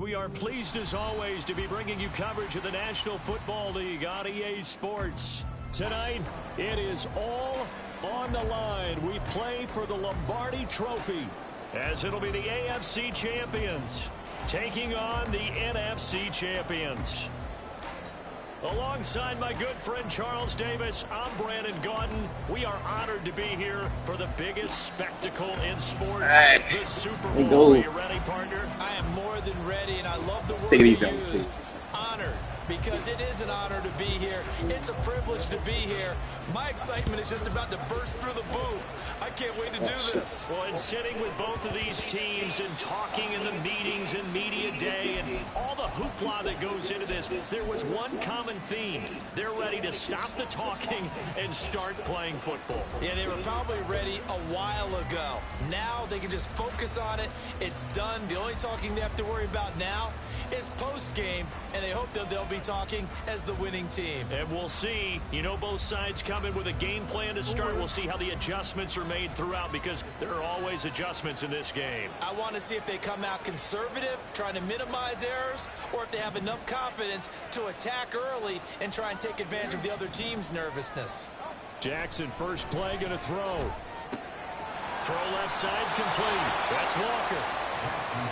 We are pleased as always to be bringing you coverage of the National Football League on EA Sports. Tonight, it is all on the line. We play for the Lombardi Trophy, as it'll be the AFC champions taking on the NFC champions. Alongside my good friend Charles Davis, I'm Brandon Gaudin. We are honored to be here for the biggest spectacle in sports, the Super Bowl. Are you ready, partner? I am more than ready, and I love the word you used, honored, because it is an honor to be here. It's a privilege to be here. My excitement is just about to burst through the booth. I can't wait to do this. Well, and sitting with both of these teams and talking in the meetings and media day and all the hoopla that goes into this, there was one common theme. They're ready to stop the talking and start playing football. Yeah, they were probably ready a while ago. Now they can just focus on it. It's done. The only talking they have to worry about now is post-game, and they hope that they'll be talking as the winning team. And we'll see. You know, both sides come in with a game plan to start. We'll see how the adjustments are made throughout, because there are always adjustments in this game. I want to see if they come out conservative, trying to minimize errors, or if they have enough confidence to attack early and try and take advantage of the other team's nervousness. Jackson, first play, going to throw. Throw left side, complete. That's Walker.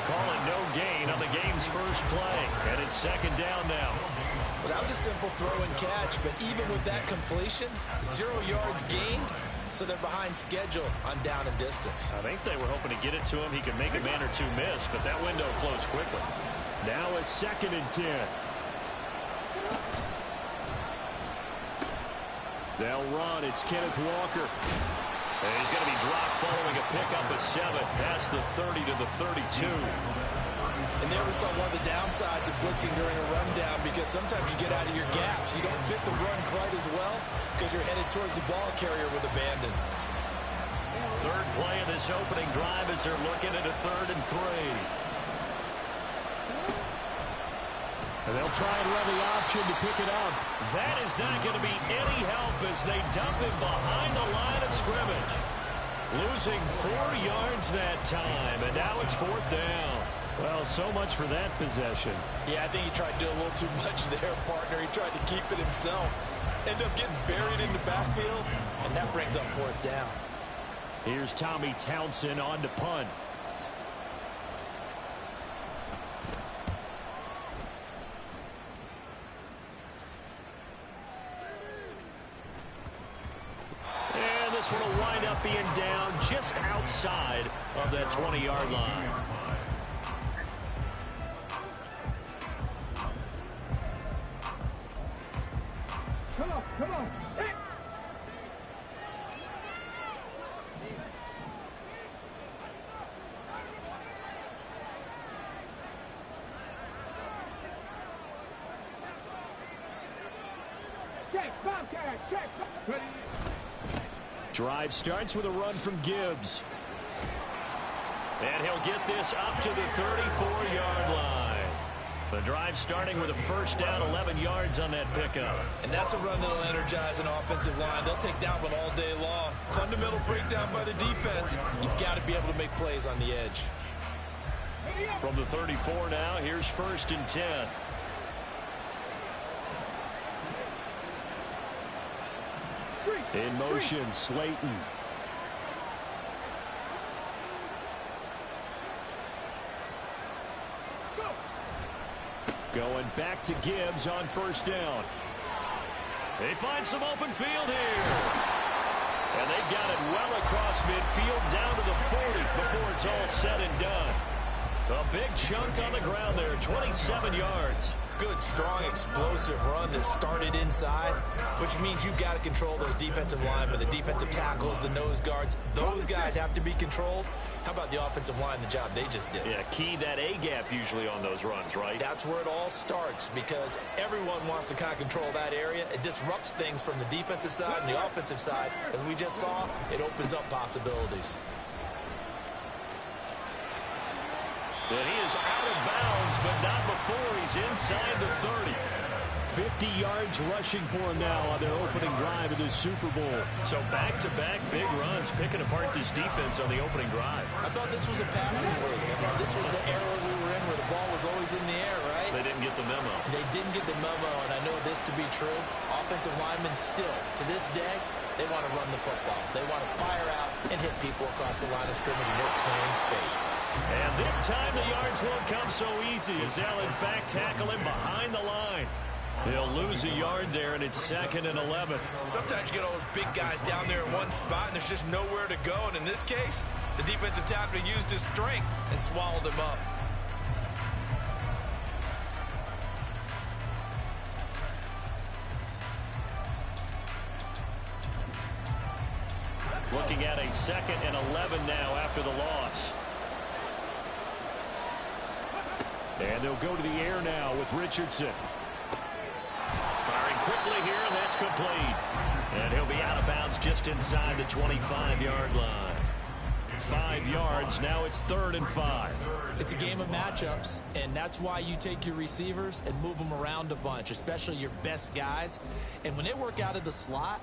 Calling no gain on the game's first play. And it's second down now. Well, that was a simple throw and catch, but even with that completion, 0 yards gained, so they're behind schedule on down and distance. I think they were hoping to get it to him. He could make a man or two miss, but that window closed quickly. Now it's 2nd and 10. They'll run. It's Kenneth Walker. And he's going to be dropped following a pickup of 7 past the 30 to the 32. And there we saw one of the downsides of blitzing during a rundown, because sometimes you get out of your gaps. You don't fit the run quite as well because you're headed towards the ball carrier with abandon. Third play of this opening drive as they're looking at a 3rd and 3. And they'll try and run the option to pick it up. That is not going to be any help as they dump him behind the line of scrimmage. Losing 4 yards that time, and now it's 4th down. Well, so much for that possession. Yeah, I think he tried to do a little too much there, partner. He tried to keep it himself. Ended up getting buried in the backfield, and that brings up 4th down. Here's Tommy Townsend on to punt. And this one will wind up being down just outside of that 20-yard line. Come on. Check. Ready. Drive starts with a run from Gibbs. And he'll get this up to the 34-yard line. The drive starting with a first down, 11 yards on that pickup. And that's a run that'll energize an offensive line. They'll take that one all day long. Fundamental breakdown by the defense. You've got to be able to make plays on the edge. From the 34 now, here's 1st and 10. In motion, Slayton. Going back to Gibbs on first down. They find some open field here. And they've got it well across midfield down to the 40 before it's all said and done. A big chunk on the ground there, 27 yards. Good, strong, explosive run that started inside, which means you've got to control those defensive linemen, the defensive tackles, the nose guards. Those guys have to be controlled. How about the offensive line, the job they just did? Yeah, key that A-gap usually on those runs, right? That's where it all starts, because everyone wants to kind of control that area. It disrupts things from the defensive side and the offensive side. As we just saw, it opens up possibilities. And he is out of bounds, but not before he's inside the 30. 50 yards rushing for him now on their opening drive of the Super Bowl. So back-to-back big runs, picking apart this defense on the opening drive. I thought this was a passing league. I thought this was the era we were in where the ball was always in the air, right? They didn't get the memo. They didn't get the memo, and I know this to be true. Offensive linemen still, to this day, they want to run the football. They want to fire out and hit people across the line of scrimmage, and they're clearing space. And this time the yards won't come so easy as they'll, in fact, tackle him behind the line. They'll lose a yard there, and it's 2nd and 11. Sometimes you get all those big guys down there in one spot, and there's just nowhere to go. And in this case, the defensive tackle used his strength and swallowed him up. Looking at a 2nd and 11 now after the loss. And they'll go to the air now with Richardson. Firing quickly here, and that's complete. And he'll be out of bounds just inside the 25-yard line. 5 yards, now it's 3rd and 5. It's a game of matchups, and that's why you take your receivers and move them around a bunch, especially your best guys. And when they work out of the slot,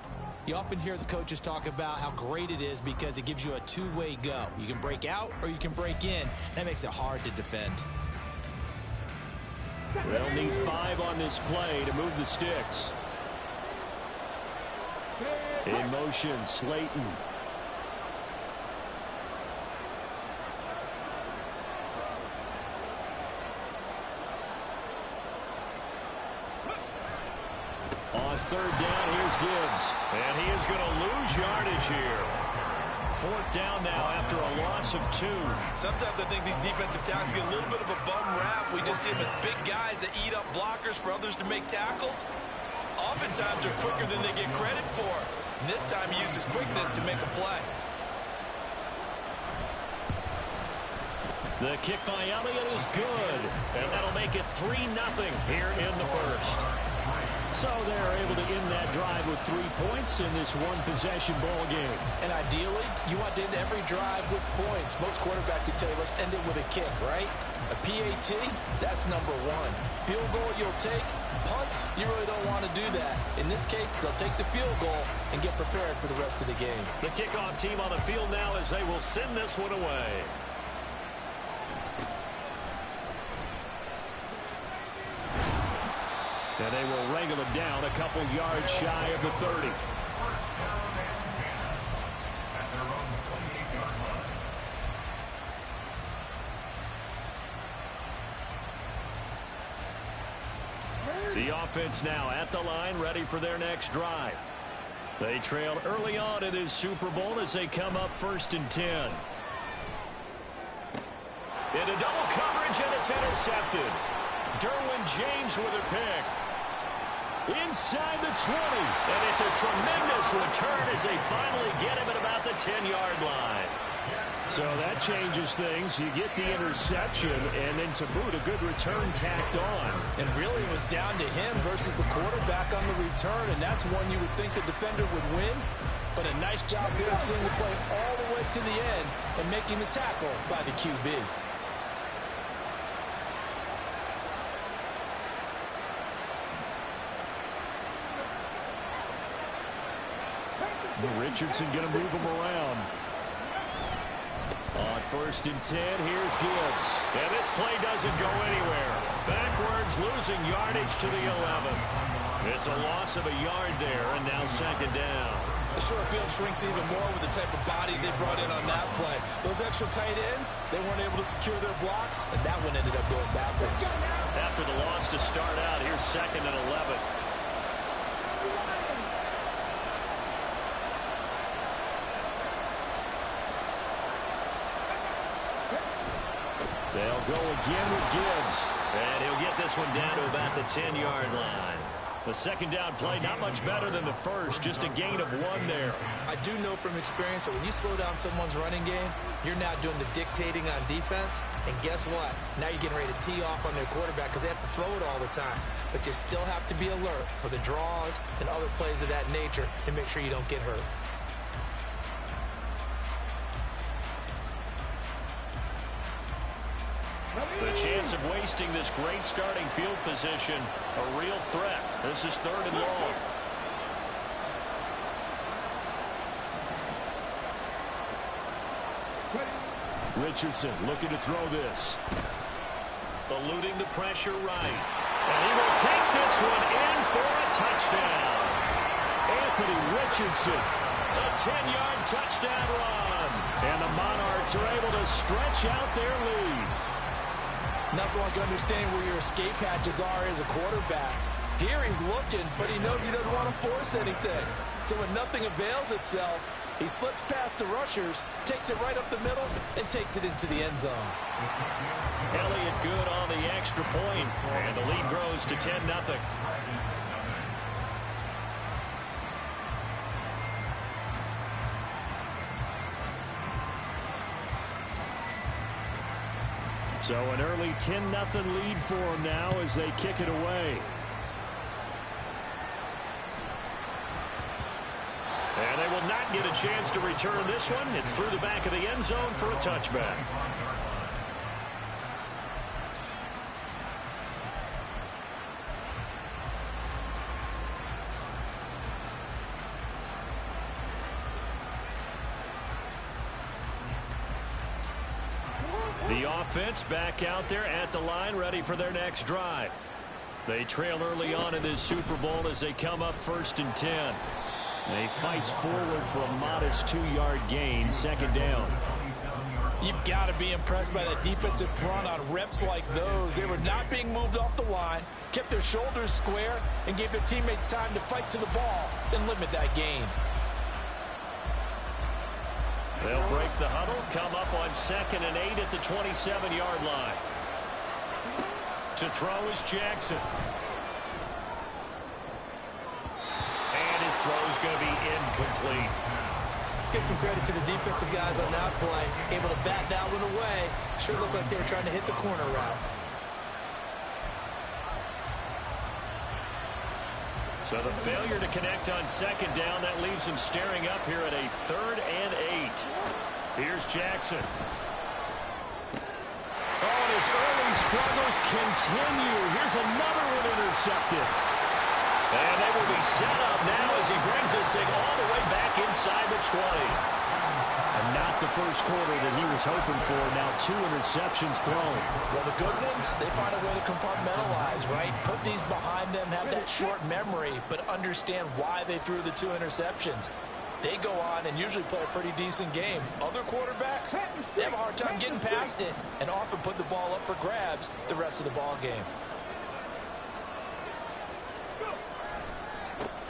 you often hear the coaches talk about how great it is because it gives you a two-way go. You can break out or you can break in. That makes it hard to defend. They'll need 5 on this play to move the sticks. In motion, Slayton. On 3rd down, here's Gibbs. And he is going to lose yardage here. 4th down now after a loss of 2. Sometimes I think these defensive tackles get a little bit of a bum rap. We just see them as big guys that eat up blockers for others to make tackles. Oftentimes they're quicker than they get credit for. And this time he uses quickness to make a play. The kick by Elliott is good. And that'll make it 3-0 here in the first. So they're able to end that drive with 3 points in this one-possession ball game. And ideally, you want to end every drive with points. Most quarterbacks would tell you, let's end it with a kick, right? A PAT, that's number 1. Field goal you'll take. Punts, you really don't want to do that. In this case, they'll take the field goal and get prepared for the rest of the game. The kickoff team on the field now as they will send this one away. And they will wrangle him down a couple yards shy of the 30. The offense now at the line, ready for their next drive. They trailed early on in this Super Bowl as they come up 1st and 10. Into double coverage, and it's intercepted. Derwin James with a pick. Inside the 20. And it's a tremendous return as they finally get him at about the 10-yard line. So that changes things. You get the interception, and then to boot, a good return tacked on. And really it was down to him versus the quarterback on the return, and that's one you would think the defender would win. But a nice job here of seeing the play all the way to the end and making the tackle by the QB. Richardson going to move him around. On 1st and 10, here's Gibbs. And this play doesn't go anywhere. Backwards, losing yardage to the 11. It's a loss of a yard there, and now 2nd down. The short field shrinks even more with the type of bodies they brought in on that play. Those extra tight ends, they weren't able to secure their blocks, and that one ended up going backwards. After the loss to start out, here's 2nd and 11. They'll go again with Gibbs. And he'll get this one down to about the 10-yard line. The 2nd down play, not much better than the first, just a gain of 1 there. I do know from experience that when you slow down someone's running game, you're now doing the dictating on defense. And guess what? Now you're getting ready to tee off on their quarterback because they have to throw it all the time. But you still have to be alert for the draws and other plays of that nature and make sure you don't get hurt. The chance chance of wasting this great starting field position. A real threat. This is 3rd and long. Richardson looking to throw this. Eluding the pressure right. And he will take this one in for a touchdown. Anthony Richardson, a 10-yard touchdown run. And the Monarchs are able to stretch out their lead. Nothing like understanding where your escape hatches are as a quarterback. Here he's looking, but he knows he doesn't want to force anything. So when nothing avails itself, he slips past the rushers, takes it right up the middle, and takes it into the end zone. Elliott good on the extra point, and the lead grows to 10-0. So an early 10-0 lead for them now as they kick it away. And they will not get a chance to return this one. It's through the back of the end zone for a touchback. The offense back out there at the line, ready for their next drive. They trail early on in this Super Bowl as they come up 1st and 10. They fights forward for a modest 2-yard gain, 2nd down. You've got to be impressed by that defensive front on reps like those. They were not being moved off the line, kept their shoulders square, and gave their teammates time to fight to the ball and limit that gain. They'll break the huddle, come up on 2nd and 8 at the 27-yard line. To throw is Jackson. And his throw is going to be incomplete. Let's give some credit to the defensive guys on that play. Able to bat that one away. Sure looked like they were trying to hit the corner route. So the failure to connect on 2nd down, that leaves him staring up here at a 3rd and 8. Here's Jackson. Oh, and his early struggles continue. Here's another one intercepted. And they will be set up now as he brings this thing all the way back inside the 20. And not the first quarter that he was hoping for. Now 2 interceptions thrown. Well, the good ones, they find a way to compartmentalize, right? Put these behind them, have that short memory, but understand why they threw the 2 interceptions. They go on and usually play a pretty decent game. Other quarterbacks, they have a hard time getting past it and often put the ball up for grabs the rest of the ball game.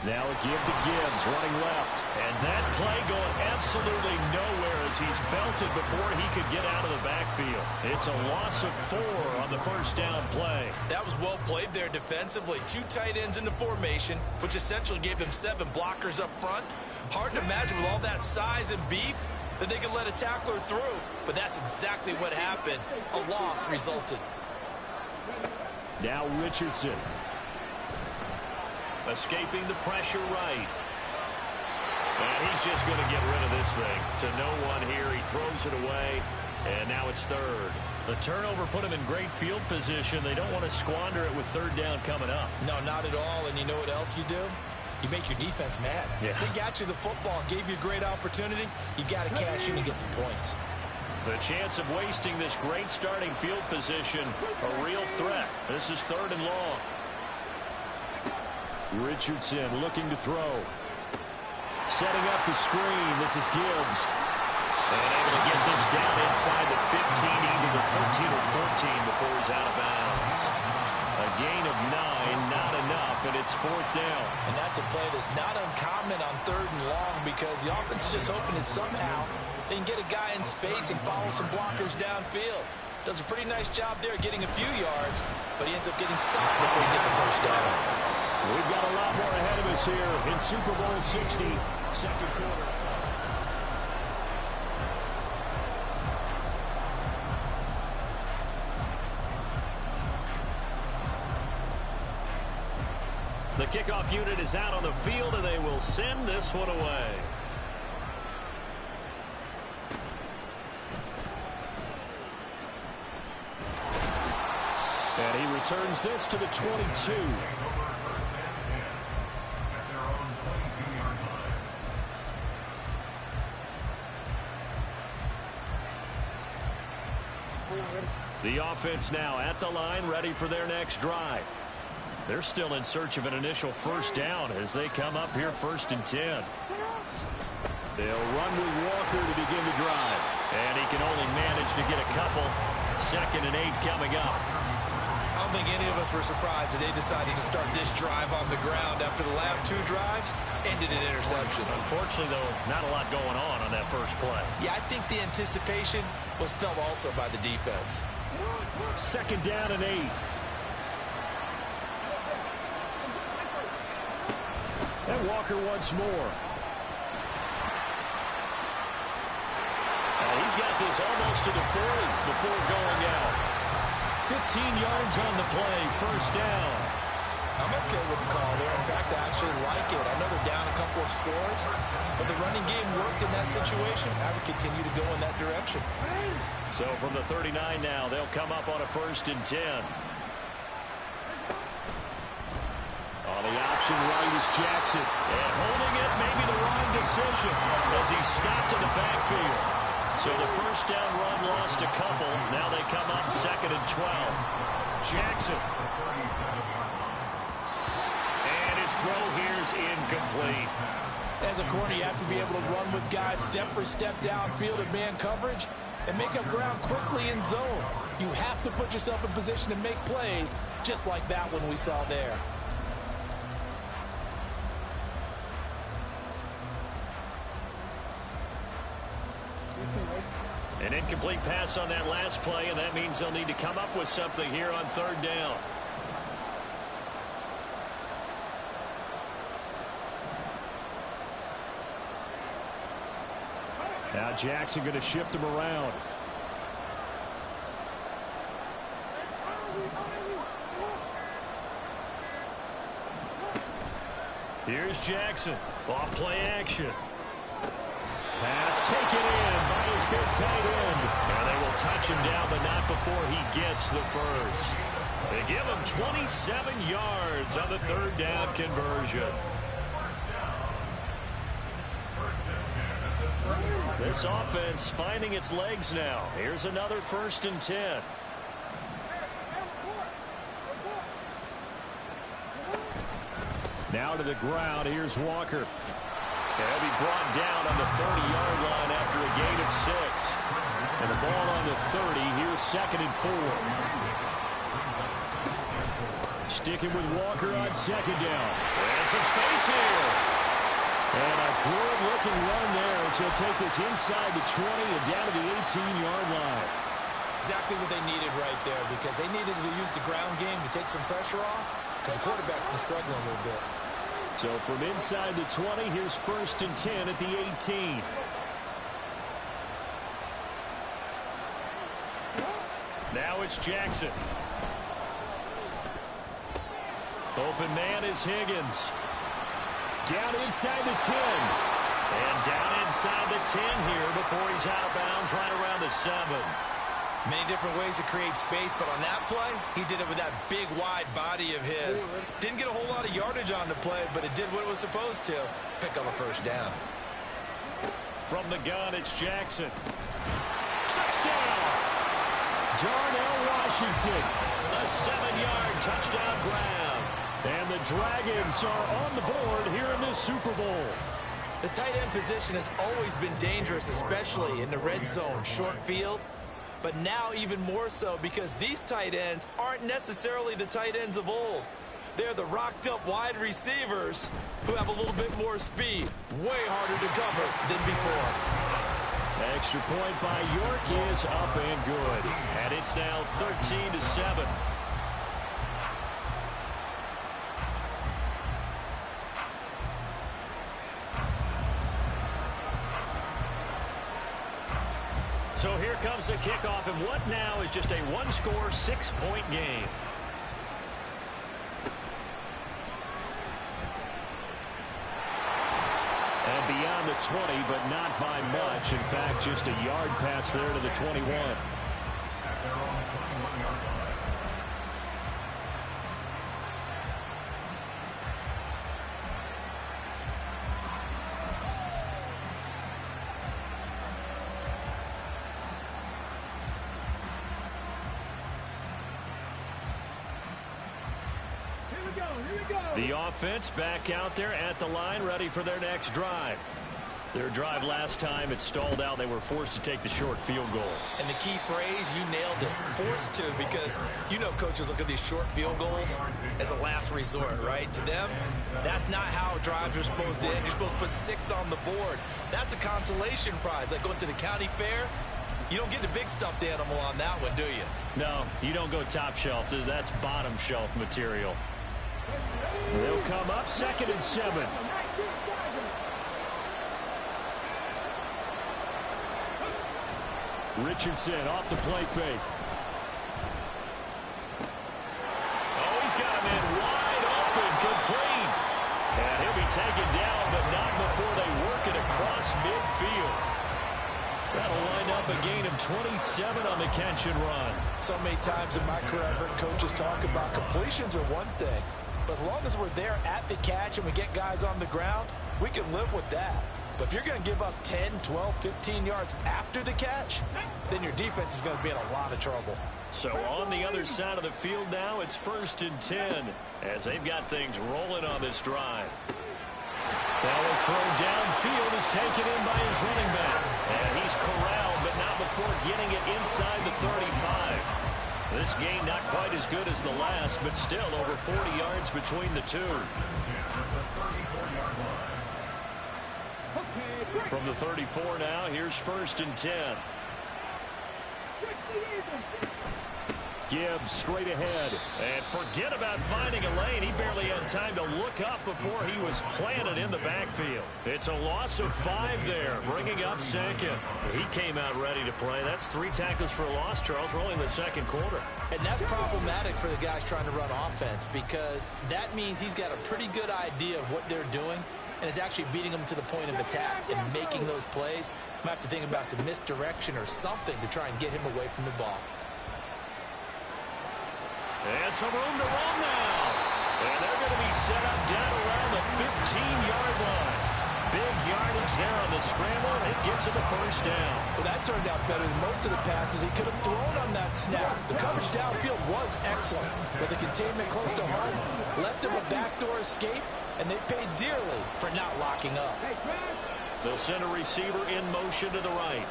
Now a give to Gibbs, running left. And that play going absolutely nowhere as he's belted before he could get out of the backfield. It's a loss of 4 on the 1st down play. That was well played there defensively. 2 tight ends in the formation, which essentially gave them 7 blockers up front. Hard to imagine with all that size and beef that they could let a tackler through. But that's exactly what happened. A loss resulted. Now Richardson. Escaping the pressure right. And he's just going to get rid of this thing. To no one here. He throws it away. And now it's 3rd. The turnover put him in great field position. They don't want to squander it with 3rd down coming up. No, not at all. And you know what else you do? You make your defense mad. Yeah. They got you the football, gave you a great opportunity. You got to cash in and get some points. The chance of wasting this great starting field position, a real threat. This is 3rd and long. Richardson looking to throw. Setting up the screen. This is Gibbs. And able to get this down inside the 15, either the 13 or 14 before he's out of bounds. A gain of 9, not enough, and it's 4th down. And that's a play that's not uncommon on 3rd and long because the offense is just hoping that somehow they can get a guy in space and follow some blockers downfield. Does a pretty nice job there getting a few yards, but he ends up getting stopped before he gets the 1st down. We've got a lot more ahead of us here in Super Bowl 60, 2nd quarter. The kickoff unit is out on the field, and they will send this one away. And he returns this to the 22. The offense now at the line, ready for their next drive. They're still in search of an initial first down as they come up here 1st and 10. They'll run with Walker to begin the drive. And he can only manage to get a couple. 2nd and 8 coming up. I don't think any of us were surprised that they decided to start this drive on the ground after the last 2 drives ended in interceptions. Unfortunately, though, not a lot going on that first play. Yeah, I think the anticipation was felt also by the defense. 2nd down and 8. And Walker once more. He's got this almost to the 40 before going out. 15 yards on the play, 1st down. I'm okay with the call there. In fact, I actually like it. I know they're down a couple of scores, but the running game worked in that situation. I would continue to go in that direction. So from the 39 now, they'll come up on a 1st and 10. On the option right is Jackson. And holding it, maybe the wrong decision as he stopped in the backfield. So the first down run lost a couple. Now they come up 2nd and 12. Jackson. And his throw here's incomplete. As a corner, you have to be able to run with guys step for step downfield in man coverage and make up ground quickly in zone. You have to put yourself in position to make plays, just like that one we saw there. An incomplete pass on that last play, and that means they'll need to come up with something here on 3rd down. Now Jackson going to shift him around. Here's Jackson. Off play action. Pass taken in by his big tight end. And they will touch him down, but not before he gets the first. They give him 27 yards on the 3rd down conversion. This offense finding its legs now. Here's another 1st and 10. Now to the ground. Here's Walker. He'll be brought down on the 30-yard line after a gain of 6. And the ball on the 30. Here's 2nd and 4. Sticking with Walker on 2nd down. There's some space here. And a good-looking run there as he'll take this inside the 20 and down to the 18-yard line. Exactly what they needed right there, because they needed to use the ground game to take some pressure off, because the quarterback's been struggling a little bit. So from inside the 20, here's 1st and 10 at the 18. Now it's Jackson. Open man is Higgins. Down inside the 10. And down inside the 10 here before he's out of bounds right around the 7. Many different ways to create space, but on that play, he did it with that big, wide body of his. Didn't get a whole lot of yardage on the play, but it did what it was supposed to. Pick up a 1st down. From the gun, it's Jackson. Touchdown! Darnell Washington. A 7-yard touchdown grab. And the Dragons are on the board here in this Super Bowl. The tight end position has always been dangerous, especially in the red zone, short field. But now even more so, because these tight ends aren't necessarily the tight ends of old. They're the rocked-up wide receivers who have a little bit more speed. Way harder to cover than before. Extra point by York is up and good. And it's now 13-7. So here comes the kickoff, and what now is just a one-score, 6-point game. And beyond the 20, but not by much. In fact, just a yard pass there to the 21. The offense back out there at the line, ready for their next drive. Their drive last time, it stalled out. They were forced to take the short field goal. And the key phrase, you nailed it, forced to, because you know coaches look at these short field goals as a last resort, right? To them, that's not how drives are supposed to end. You're supposed to put 6 on the board. That's a consolation prize. Like going to the county fair, you don't get the big stuffed animal on that one, do you? No, you don't go top shelf. That's bottom shelf material. They'll come up 2nd and 7. Richardson off the play fake. Oh, he's got him in wide open, complete. And he'll be taken down, but not before they work it across midfield. That'll line up a gain of 27 on the catch and run. So many times in my career, I've heard coaches talk about completions are one thing, but as long as we're there at the catch and we get guys on the ground, we can live with that. But if you're going to give up 10, 12, 15 yards after the catch, then your defense is going to be in a lot of trouble. So on the other side of the field now, it's 1st and 10 as they've got things rolling on this drive. Now a throw downfield is taken in by his running back. And he's corralled, but not before getting it inside the 35. This game not quite as good as the last, but still over 40 yards between the two. From the 34 now, here's 1st and 10. Gibbs straight ahead. And forget about finding a lane. He barely had time to look up before he was planted in the backfield. It's a loss of 5 there, bringing up 2nd. He came out ready to play. That's 3 tackles for a loss, Charles, rolling the 2nd quarter. And that's problematic for the guys trying to run offense, because that means he's got a pretty good idea of what they're doing, and it's actually beating them to the point of attack and making those plays. Might have to think about some misdirection or something to try and get him away from the ball. And some room to run now. And they're going to be set up down around the 15-yard line. Big yardage there on the scramble. It gets him a 1st down. Well, that turned out better than most of the passes he could have thrown on that snap. The coverage downfield was excellent, but the containment close to home left him a backdoor escape, and they paid dearly for not locking up. They'll send a receiver in motion to the right.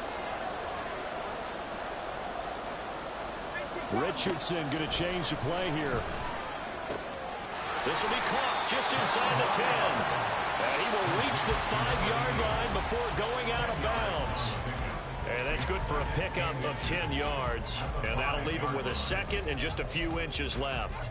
Richardson going to change the play here. This will be caught just inside the 10. And he will reach the 5-yard line before going out of bounds. And that's good for a pickup of 10 yards. And that'll leave him with a 2nd and just a few inches left.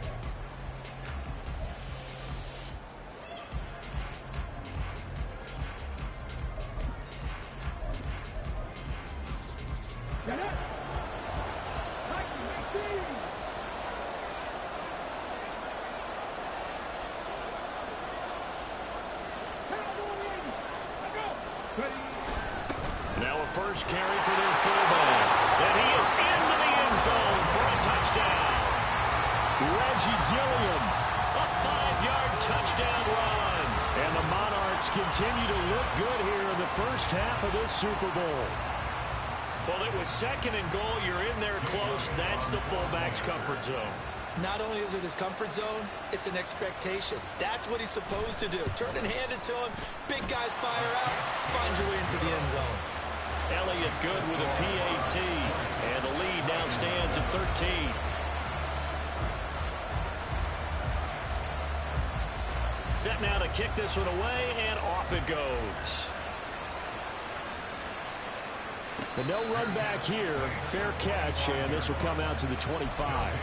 Now a first carry for their fullback. And he is into the end zone for a touchdown. Reggie Gilliam, a 5-yard touchdown run. And the Monarchs continue to look good here in the first half of this Super Bowl. Well, it was 2nd and goal. You're in there close. That's the fullback's comfort zone. Not only is it his comfort zone, it's an expectation. That's what he's supposed to do. Turn and hand it to him. Big guys fire out. Find your way into the end zone. Elliott good with a PAT. And the lead now stands at 13. Set now to kick this one away, and off it goes. And no run back here. Fair catch, and this will come out to the 25.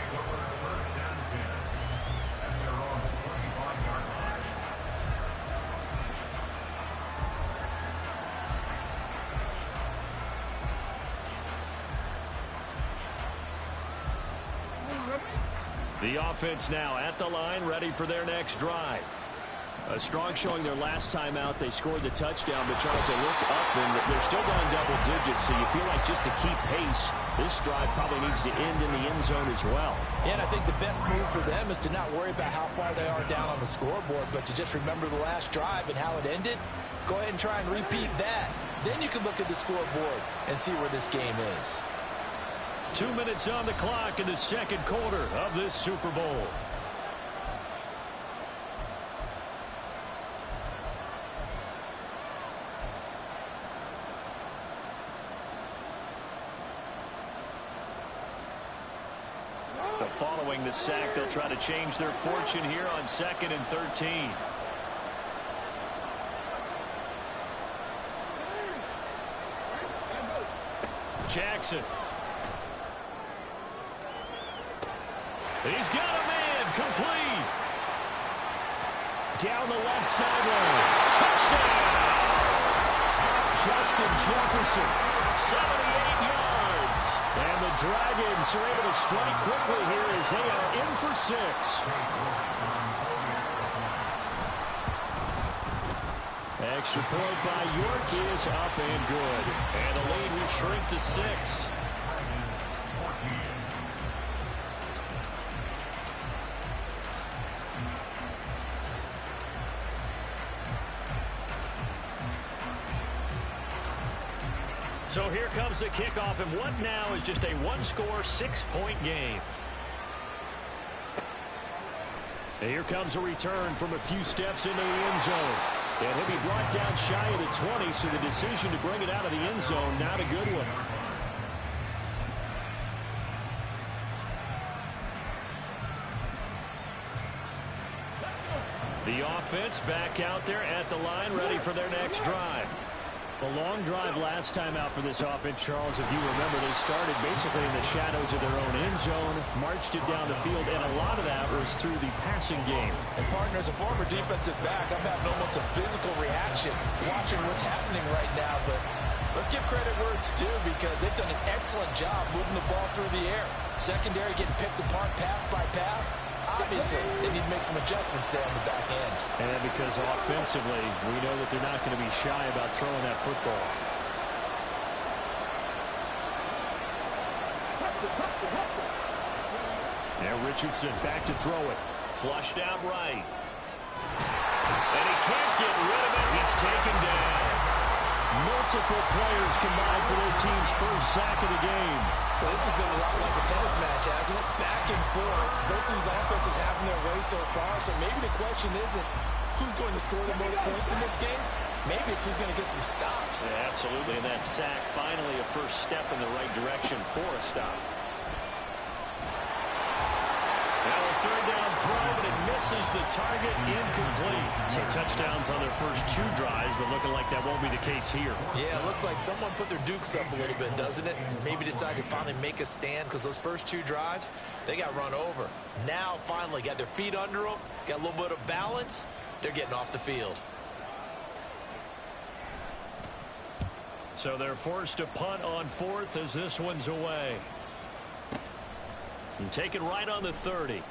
The offense now at the line, ready for their next drive. A strong showing their last time out. They scored the touchdown, but Charles, they look up and they're still down double digits, so you feel like just to keep pace, this drive probably needs to end in the end zone as well. Yeah, and I think the best move for them is to not worry about how far they are down on the scoreboard, but to just remember the last drive and how it ended. Go ahead and try and repeat that. Then you can look at the scoreboard and see where this game is. 2 minutes on the clock in the 2nd quarter of this Super Bowl. So following the sack, they'll try to change their fortune here on 2nd and 13. Jackson. He's got a man, complete. Down the left sideline. Touchdown. Justin Jefferson, 78 yards. And the Dragons are able to strike quickly here as they are in for 6. Extra point by York is up and good. And the lead will shrink to 6. So here comes the kickoff, and what now is just a one-score, 6-point game. And here comes a return from a few steps into the end zone. And he'll be brought down shy of the 20, so the decision to bring it out of the end zone, not a good one. The offense back out there at the line, ready for their next drive. A long drive last time out for this offense, Charles. If you remember, they started basically in the shadows of their own end zone, marched it down the field, and a lot of that was through the passing game. And, partner, as a former defensive back, I'm having almost a physical reaction watching what's happening right now. But let's give credit where it's due, because they've done an excellent job moving the ball through the air. Secondary getting picked apart pass by pass. Obviously, they need to make some adjustments there on the back end. And because offensively, we know that they're not going to be shy about throwing that football. Now Richardson back to throw it. Flushed out right. And he can't get rid of it. He's taken down. Multiple players combined for their team's first sack of the game. So this has been a lot like a tennis match, hasn't it? Back and forth. Both these offenses having their way so far. So maybe the question isn't who's going to score the most points in this game. Maybe it's who's going to get some stops. Yeah, absolutely. And that sack, finally a first step in the right direction for a stop. Now a third down throw, but it misses the target, incomplete. So touchdowns on their first 2 drives, but looking like that won't be the case here. Yeah, it looks like someone put their dukes up a little bit, doesn't it? Maybe decided to finally make a stand, because those first 2 drives, they got run over. Now finally got their feet under them, got a little bit of balance. They're getting off the field. So they're forced to punt on 4th as this one's away. And take it right on the 30.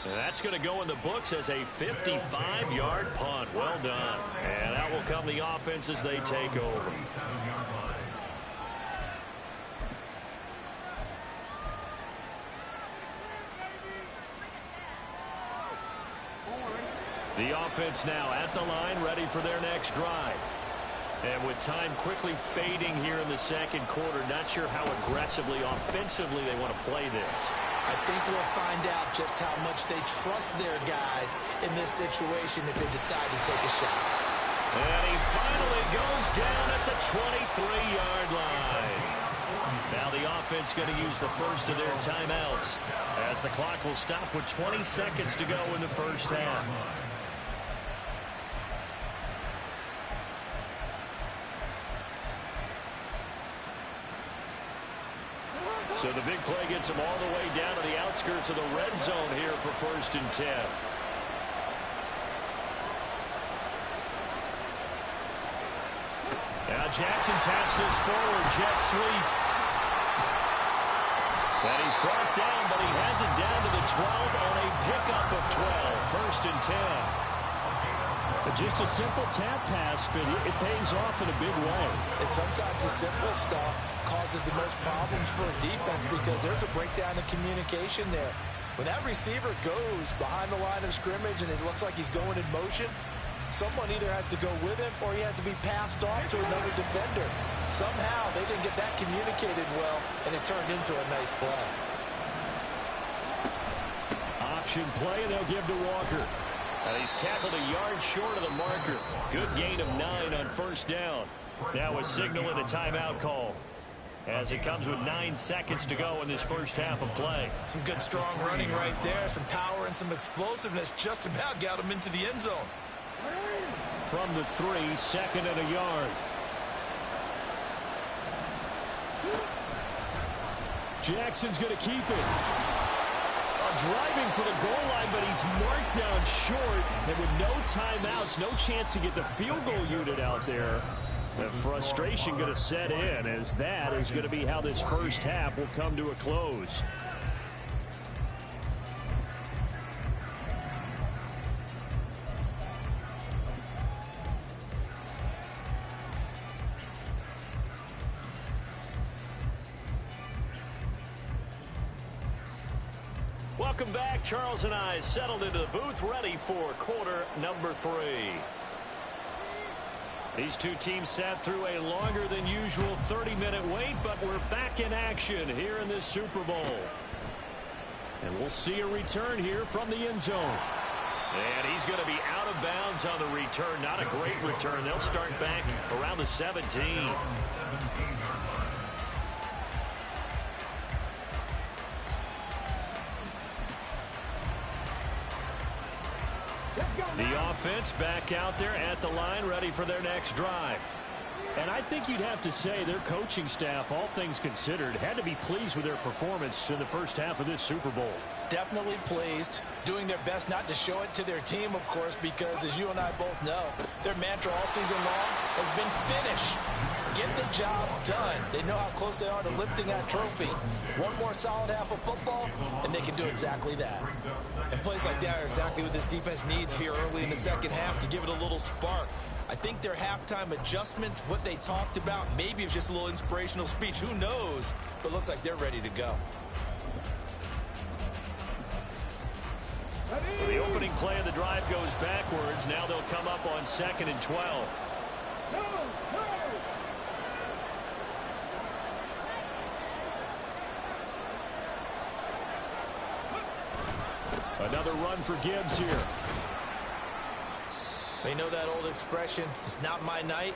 And that's going to go in the books as a 55-yard punt. Well done. And out will come the offense as they take over. The offense now at the line, ready for their next drive. And with time quickly fading here in the second quarter, not sure how aggressively, offensively they want to play this. I think we'll find out just how much they trust their guys in this situation if they decide to take a shot. And he finally goes down at the 23-yard line. Now the offense going to use the first of their timeouts as the clock will stop with 20 seconds to go in the first half. So the big play gets them all the way down to the outskirts of the red zone here for 1st and 10. Now Jackson taps this forward, jet sweep. And he's brought down, but he has it down to the 12 on a pickup of 12. 1st and 10. Just a simple tap pass, but it pays off in a big way. And sometimes the simple stuff causes the most problems for a defense because there's a breakdown in communication there. When that receiver goes behind the line of scrimmage and it looks like he's going in motion, someone either has to go with him or he has to be passed off to another defender. Somehow they didn't get that communicated well, and it turned into a nice play. Option play, they'll give to Walker. He's tackled a yard short of the marker. Good gain of 9 on 1st down. Now a signal and a timeout call. as it comes with 9 seconds to go in this first half of play. Some good, strong running right there. Some power and some explosiveness just about got him into the end zone. From the 3, 2nd and a yard. Jackson's going to keep it. Driving for the goal line, but he's marked down short. And with no timeouts, no chance to get the field goal unit out there. The frustration going to set in, as that is going to be how this first half will come to a close. Welcome back. Charles and I settled into the booth, ready for quarter number 3. These two teams sat through a longer than usual 30-minute wait, but we're back in action here in this Super Bowl. And we'll see a return here from the end zone. And he's going to be out of bounds on the return. Not a great return. They'll start back around the 17. The offense back out there at the line, ready for their next drive. And I think you'd have to say their coaching staff, all things considered, had to be pleased with their performance in the first half of this Super Bowl. Definitely pleased, doing their best not to show it to their team, of course, because as you and I both know, their mantra all season long has been finish. Get the job done. They know how close they are to lifting that trophy. One more solid half of football, and they can do exactly that. And plays like that are exactly what this defense needs here early in the second half to give it a little spark. I think their halftime adjustments, what they talked about, maybe it's just a little inspirational speech. Who knows? But it looks like they're ready to go. The opening play of the drive goes backwards. Now they'll come up on 2nd and 12. Another run for Gibbs here. They know that old expression, it's not my night.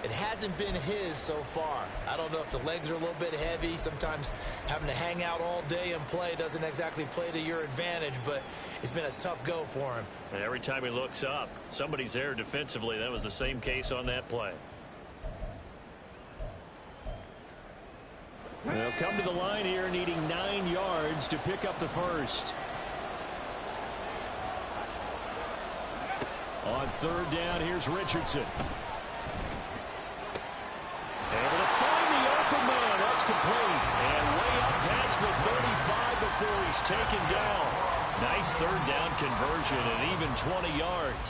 It hasn't been his so far. I don't know if the legs are a little bit heavy. Sometimes having to hang out all day and play doesn't exactly play to your advantage, but it's been a tough go for him. And every time he looks up, somebody's there defensively. That was the same case on that play. They'll come to the line here needing 9 yards to pick up the first. On 3rd down, here's Richardson. Able to find the open man. That's complete. And way up past the 35 before he's taken down. Nice 3rd down conversion and even 20 yards.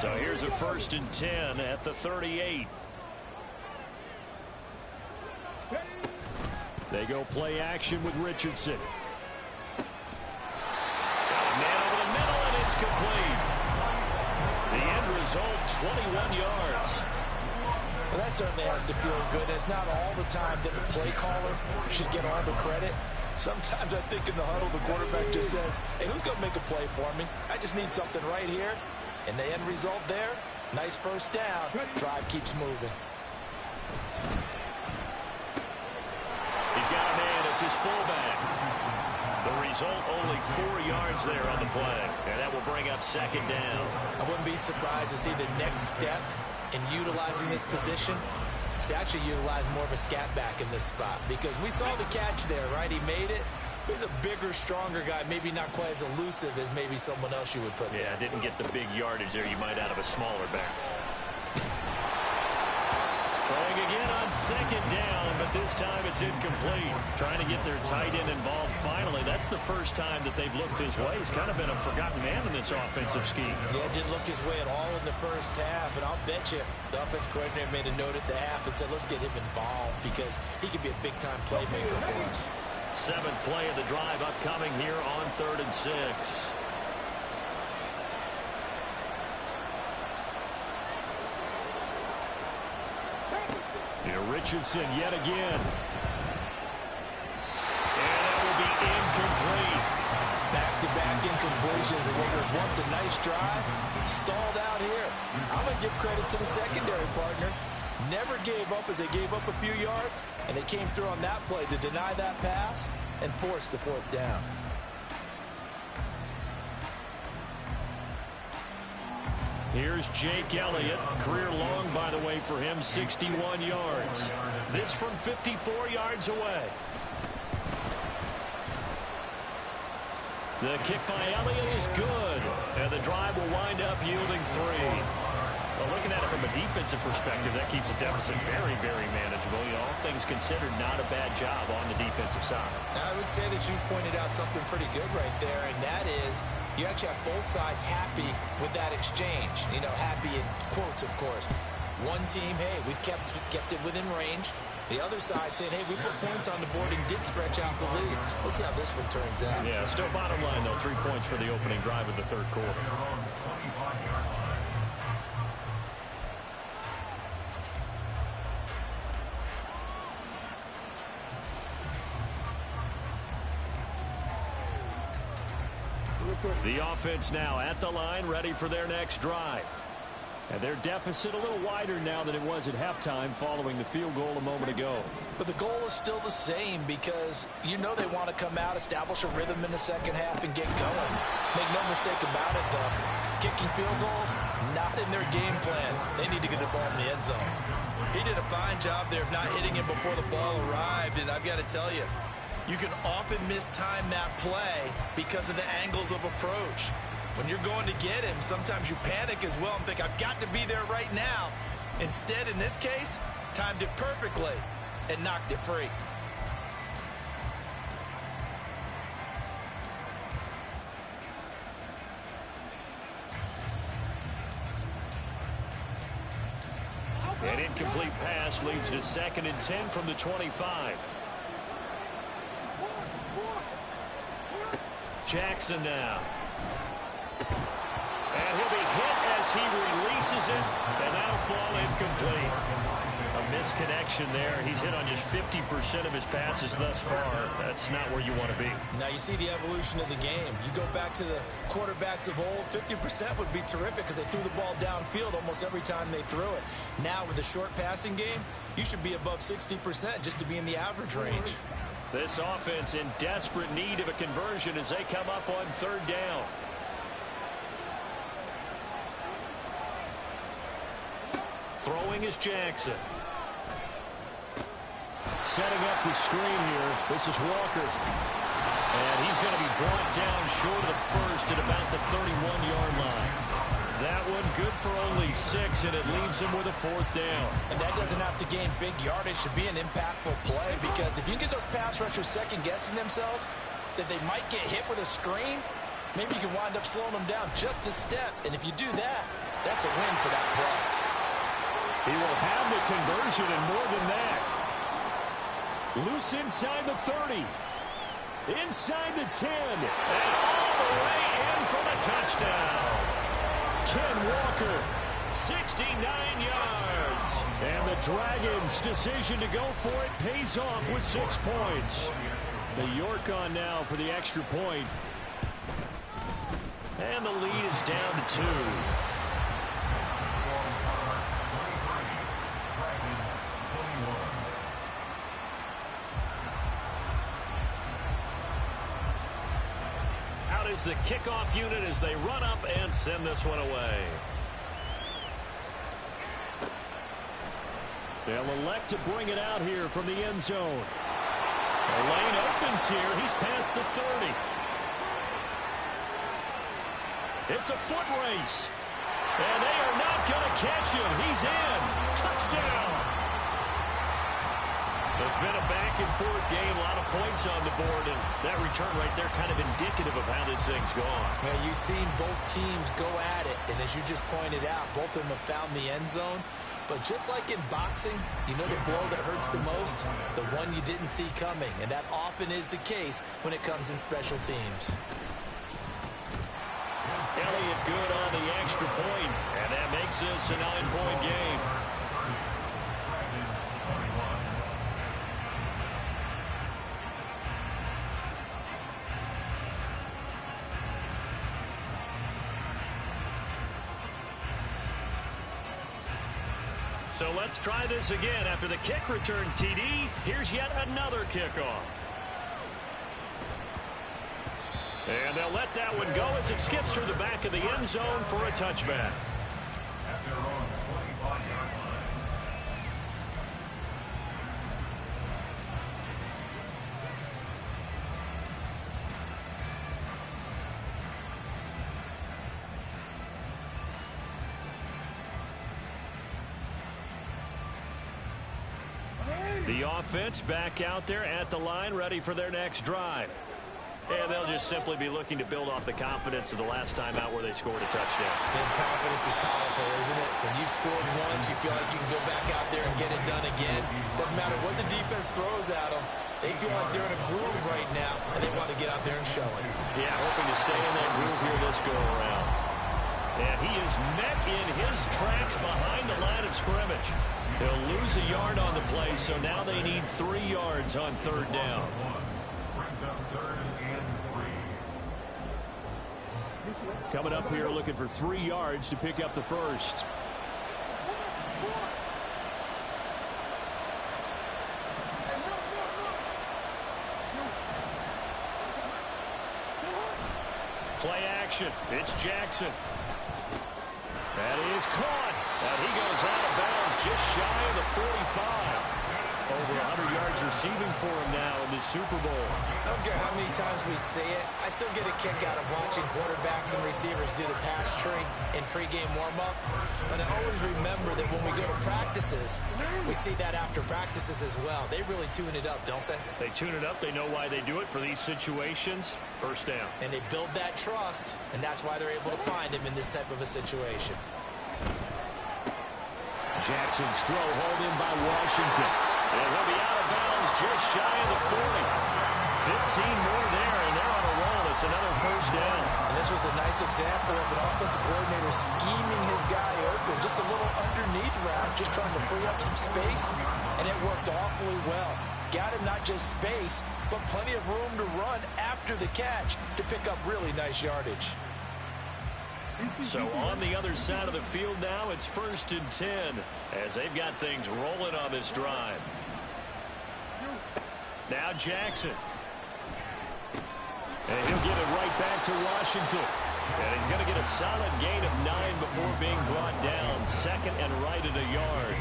So here's a 1st and 10 at the 38. They go play action with Richardson. It's complete. The end result, 21 yards. Well, that certainly has to feel good. It's not all the time that the play caller should get all the credit. Sometimes I think in the huddle, the quarterback just says, hey, who's going to make a play for me? I just need something right here. And the end result there, nice 1st down. Drive keeps moving. He's got a man. It's his fullback. The result, only 4 yards there on the play. And that will bring up 2nd down. I wouldn't be surprised to see the next step in utilizing this position is to actually utilize more of a scat back in this spot. Because we saw the catch there, right? He made it. He's a bigger, stronger guy, maybe not quite as elusive as maybe someone else you would put there. Yeah, didn't get the big yardage there you might out of a smaller back. Throwing again on 2nd down, but this time it's incomplete. Trying to get their tight end involved finally. That's the first time that they've looked his way. He's kind of been a forgotten man in this offensive scheme. Yeah, didn't look his way at all in the first half, and I'll bet you the offense coordinator made a note at the half and said, let's get him involved because he could be a big-time playmaker for us. 7th play of the drive upcoming here on 3rd and 6. Here Richardson yet again. And that will be incomplete. Back-to-back incompletions, and what was once a nice drive, stalled out here. I'm going to give credit to the secondary partner. never gave up as they gave up a few yards, and they came through on that play to deny that pass and force the 4th down. Here's Jake Elliott. Career long, by the way, for him, 61 yards. This from 54 yards away. The kick by Elliott is good, and the drive will wind up yielding 3. Well, looking at it from a defensive perspective, that keeps the deficit very, very manageable. You know, all things considered, not a bad job on the defensive side. I would say that you've pointed out something pretty good right there, and that is you actually have both sides happy with that exchange. You know, happy in quotes, of course. One team, hey, we've kept it within range. The other side saying, hey, we put points on the board and did stretch out the lead. Let's see how this one turns out. Yeah, still bottom line, though, 3 points for the opening drive of the 3rd quarter. The offense now at the line, ready for their next drive. And their deficit a little wider now than it was at halftime following the field goal a moment ago. But the goal is still the same because you know they want to come out, establish a rhythm in the second half, and get going. Make no mistake about it, though. Kicking field goals, not in their game plan. They need to get the ball in the end zone. He did a fine job there of not hitting it before the ball arrived, and I've got to tell you, you can often mistime that play because of the angles of approach. When you're going to get him, sometimes you panic as well and think, I've got to be there right now. Instead, in this case, timed it perfectly and knocked it free. An incomplete pass leads to 2nd and 10 from the 25. Jackson now. And he'll be hit as he releases it, and that'll fall incomplete. A misconnection there. He's hit on just 50% of his passes thus far. That's not where you want to be. Now you see the evolution of the game. You go back to the quarterbacks of old, 50% would be terrific because they threw the ball downfield almost every time they threw it. Now with the short passing game, you should be above 60% just to be in the average range. This offense in desperate need of a conversion as they come up on 3rd down. Throwing is Jackson. Setting up the screen here. This is Walker. And he's going to be brought down short of the 1st at about the 31-yard line. That one good for only 6, and it leaves him with a 4th down. And that doesn't have to gain big yardage to be an impactful play, because if you get those pass rushers second-guessing themselves that they might get hit with a screen, maybe you can wind up slowing them down just a step. And if you do that, that's a win for that play. He will have the conversion and more than that. Loose inside the 30. Inside the 10. And all the way in for the touchdown. Ken Walker, 69 yards. And the Dragons' decision to go for it pays off with 6 points. The York on now for the extra point. And the lead is down to 2. Is the kickoff unit as they run up and send this one away. They'll elect to bring it out here from the end zone. The lane opens here. He's past the 30. It's a foot race. And they are not going to catch him. He's in. Touchdown. It's been a back-and-forth game, a lot of points on the board, and that return right there kind of indicative of how this thing's gone. Well, you've seen both teams go at it, and as you just pointed out, both of them have found the end zone. But just like in boxing, you know the blow that hurts the most? The one you didn't see coming, and that often is the case when it comes in special teams. Elliott good on the extra point, and that makes this a 9-point game. So let's try this again. After the kick return TD, here's yet another kickoff. And they'll let that one go as it skips through the back of the end zone for a touchback. The offense back out there at the line, ready for their next drive. And they'll just simply be looking to build off the confidence of the last time out where they scored a touchdown. And confidence is powerful, isn't it? When you've scored once, you feel like you can go back out there and get it done again. Doesn't matter what the defense throws at them. They feel like they're in a groove right now, and they want to get out there and show it. Yeah, hoping to stay in that groove here this go-around. And he is met in his tracks behind the line of scrimmage. They'll lose a yard on the play, so now they need 3 yards on third down. Coming up here looking for 3 yards to pick up the first. Play action. It's Jackson. That is caught. And he goes out of bounds just shy of the 45. Over 100 yards receiving for him now in the Super Bowl. I don't care how many times we see it. I still get a kick out of watching quarterbacks and receivers do the pass tree in pregame warm-up. But I always remember that when we go to practices, we see that after practices as well. They really tune it up, don't they? They tune it up. They know why they do it for these situations. First down. And they build that trust, and that's why they're able to find him in this type of a situation. Jackson's throw hauled in by Washington. And he'll be out of bounds just shy of the 40. 15 more there, and they're on a roll. It's another first down. And this was a nice example of an offensive coordinator scheming his guy open. Just a little underneath route, just trying to free up some space, and it worked awfully well. Got him not just space, but plenty of room to run after the catch to pick up really nice yardage. So on the other side of the field now, it's 1st and 10 as they've got things rolling on this drive. Now Jackson. And he'll give it right back to Washington. And he's going to get a solid gain of 9 before being brought down. 2nd and right at a yard.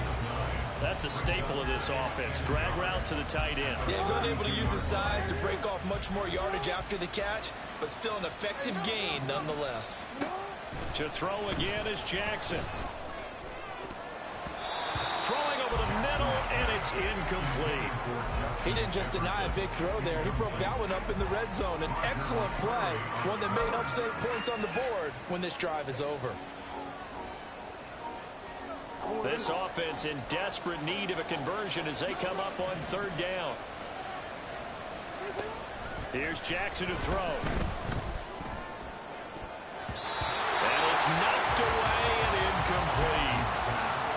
That's a staple of this offense. Drag route to the tight end. Yeah, he was unable to use his size to break off much more yardage after the catch, but still an effective gain nonetheless. To throw again is Jackson. Throwing over the middle, and it's incomplete. He didn't just deny a big throw there. He broke that one up in the red zone. An excellent play, one that may help save points on the board when this drive is over. This offense in desperate need of a conversion as they come up on third down. Here's Jackson to throw. And it's knocked away and incomplete.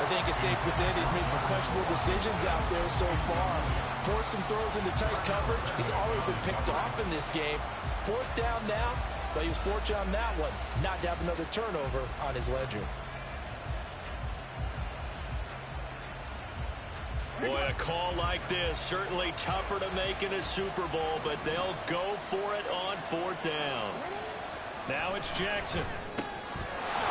I think it's safe to say that he's made some questionable decisions out there so far. Forced some throws into tight coverage. He's already been picked off in this game. 4th down now, but he was fortunate on that one not to have another turnover on his ledger. Boy, a call like this, certainly tougher to make in a Super Bowl, but they'll go for it on 4th down. Now it's Jackson.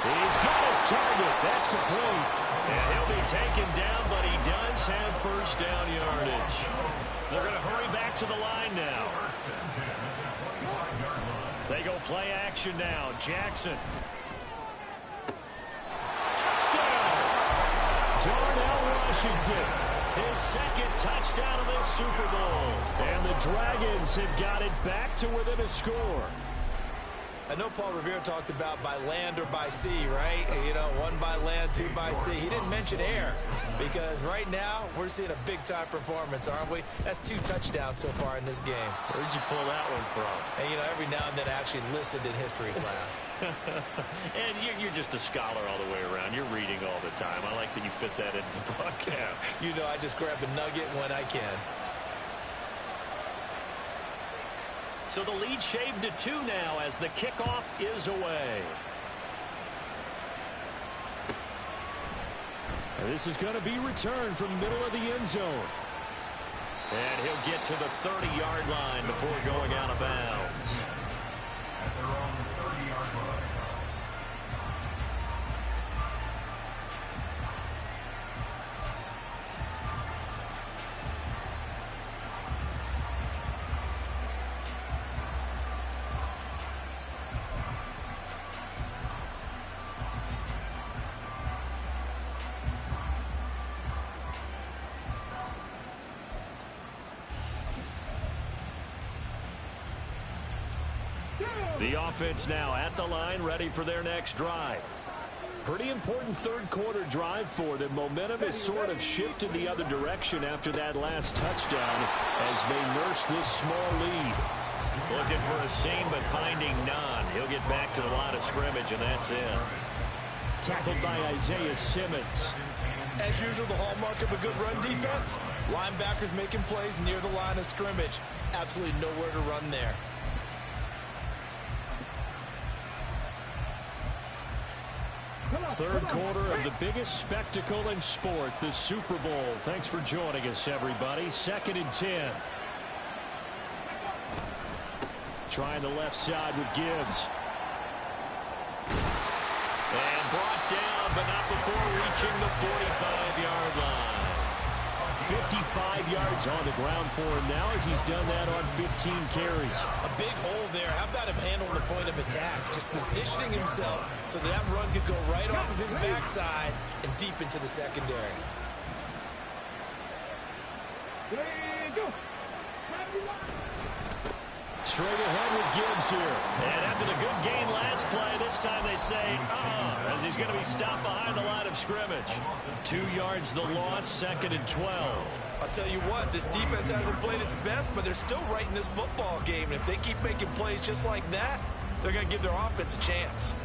He's got his target. That's complete. And he'll be taken down, but he does have first down yardage. They're going to hurry back to the line now. They go play action now. Jackson. Touchdown! Darnell Washington. His 2nd touchdown of this Super Bowl. And the Dragons have got it back to within a score. I know Paul Revere talked about by land or by sea, right? You know, 1 by land, 2 by sea. He didn't mention air because right now we're seeing a big-time performance, aren't we? That's 2 touchdowns so far in this game. Where'd you pull that one from? And, you know, every now and then I actually listened in history class. And you're just a scholar all the way around. You're reading all the time. I like that you fit that into the broadcast. You know, I just grab a nugget when I can. So the lead shaved to 2 now as the kickoff is away. And this is going to be returned from the middle of the end zone. And he'll get to the 30-yard line before going out of bounds. At their own 30-yard line. The offense now at the line, ready for their next drive. Pretty important third quarter drive for them. Momentum has sort of shifted the other direction after that last touchdown as they nurse this small lead. Looking for a seam, but finding none. He'll get back to the line of scrimmage, and that's it. Tackled by Isaiah Simmons. As usual, the hallmark of a good run defense, linebackers making plays near the line of scrimmage. Absolutely nowhere to run there. Third quarter of the biggest spectacle in sport, the Super Bowl. Thanks for joining us, everybody. 2nd and 10. Trying the left side with Gibbs. And brought down, but not before reaching the 45-yard line. 55 yards on the ground for him now as he's done that on 15 carries. A big hole there. How about him handling the point of attack? Just positioning himself so that run could go right off of his backside and deep into the secondary. Straight ahead with Gibbs here. And after the good gain last play, this time they say, as he's going to be stopped behind the line of scrimmage. 2 yards the loss, 2nd and 12. I'll tell you what, this defense hasn't played its best, but they're still right in this football game. And if they keep making plays just like that, they're going to give their offense a chance.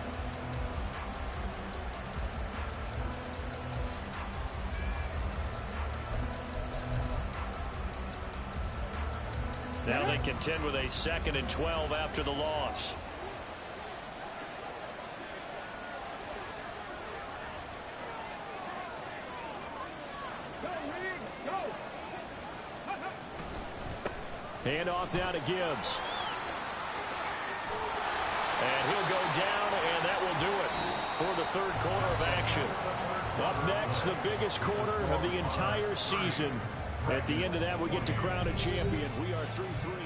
Now they contend with a 2nd and 12 after the loss. Hand off now to Gibbs. And he'll go down, and that will do it for the third quarter of action. Up next, the biggest quarter of the entire season. At the end of that, we get to crown a champion. We are 3-3 here.